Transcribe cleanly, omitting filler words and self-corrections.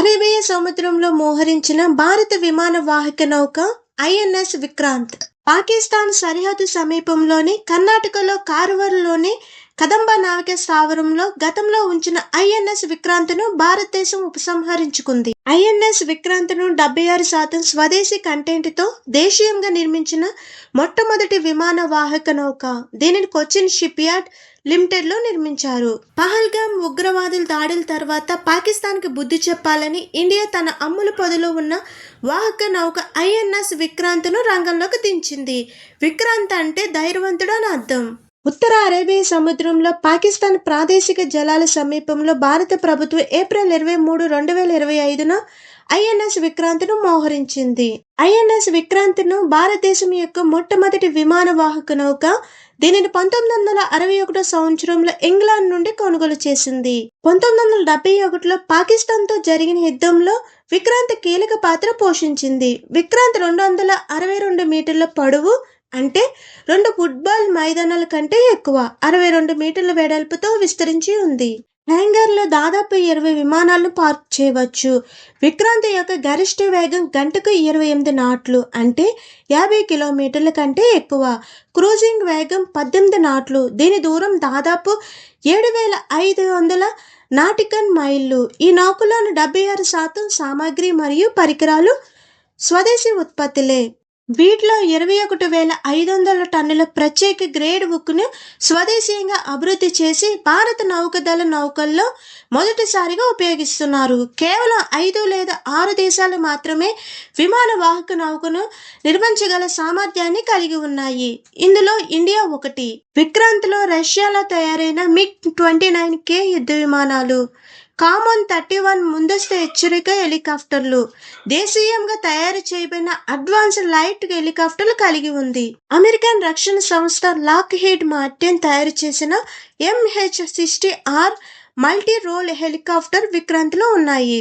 Arabia సముద్రంలో మోహరించిన భారత విమాన వాహక నౌక ఐఎన్ఎస్ విక్రాంత్ పాకిస్తాన్ సరిహద్దు సమీపంలోని కర్ణాటకలో కార్వార్లోని కదంబ నావిక స్థావరంలో గతంలో ఉంచిన ఐఎన్ఎస్ విక్రాంత్ను భారతదేశం ఉపసంహరించుకుంది. ఐఎన్ఎస్ విక్రాంత్ను 76% స్వదేశీ కంటెంట్తో దేశీయంగా నిర్మించిన మొట్టమొదటి విమాన వాహక నౌక. దీనిని కొచ్చిన్ షిప్ యార్డ్ లిమిటెడ్లో నిర్మించారు. పహల్గామ్ ఉగ్రవాదుల దాడుల తర్వాత పాకిస్తాన్కి బుద్ధి చెప్పాలని ఇండియా తన అమ్ముల పొదలో ఉన్న వాహక నౌక ఐఎన్ఎస్ విక్రాంత్ను రంగంలోకి దించింది. విక్రాంత్ అంటే ధైర్యవంతుడు అని అర్థం. ఉత్తర అరేబియా సముద్రంలో పాకిస్తాన్ ప్రాదేశిక జలాల సమీపంలో భారత ప్రభుత్వం ఏప్రిల్ 23, 2025న ఐఎన్ఎస్ విక్రాంత్ను మోహరించింది. ఐఎన్ఎస్ విక్రాంత్ను భారతదేశం యొక్క మొట్టమొదటి విమాన వాహక నౌక. దీనిని 1961 సంవత్సరంలో ఇంగ్లాండ్ నుండి కొనుగోలు చేసింది. 1971లో పాకిస్తాన్తో జరిగిన యుద్ధంలో విక్రాంత్ కీలక పాత్ర పోషించింది. విక్రాంత్ 262 మీటర్ల పొడవు, అంటే 2 ఫుట్బాల్ మైదానాల కంటే ఎక్కువ, 62 మీటర్ల వెడల్పుతో విస్తరించి ఉంది. హ్యాంగర్లో దాదాపు 20 విమానాలను పార్క్ చేయవచ్చు. విక్రాంత్ యొక్క గరిష్ట వేగం గంటకు 28 నాట్లు, అంటే 50 కిలోమీటర్ల కంటే ఎక్కువ. క్రూజింగ్ వేగం 18 నాట్లు. దీని దూరం దాదాపు 7500 నాటికల్ మైళ్ళు. ఈ నౌకలోని 76% సామాగ్రి మరియు పరికరాలు స్వదేశీ ఉత్పత్తులే. వీటిలో 21,500 టన్నుల ప్రత్యేక గ్రేడ్ ఉక్కును స్వదేశీయంగా అభివృద్ధి చేసి భారత నౌకాదళ నౌకల్లో మొదటిసారిగా ఉపయోగిస్తున్నారు. కేవలం 5 లేదా 6 దేశాలు మాత్రమే విమాన వాహక నౌకను నిర్మించగల సామర్థ్యాన్ని కలిగి ఉన్నాయి. ఇందులో ఇండియా ఒకటి. విక్రాంత్లో రష్యాలో తయారైన MiG-29K యుద్ధ విమానాలు, కామన్ 31 ముందస్తు హెచ్చరిక హెలికాప్టర్లు, దేశీయంగా తయారు చేయబడిన అడ్వాన్స్డ్ లైట్ హెలికాప్టర్లు కలిగి ఉంది. అమెరికన్ రక్షణ సంస్థ లాక్హీడ్ మార్టిన్ తయారు చేసిన MH-60R మల్టీ రోల్ హెలికాప్టర్ విక్రాంత్లో ఉన్నాయి.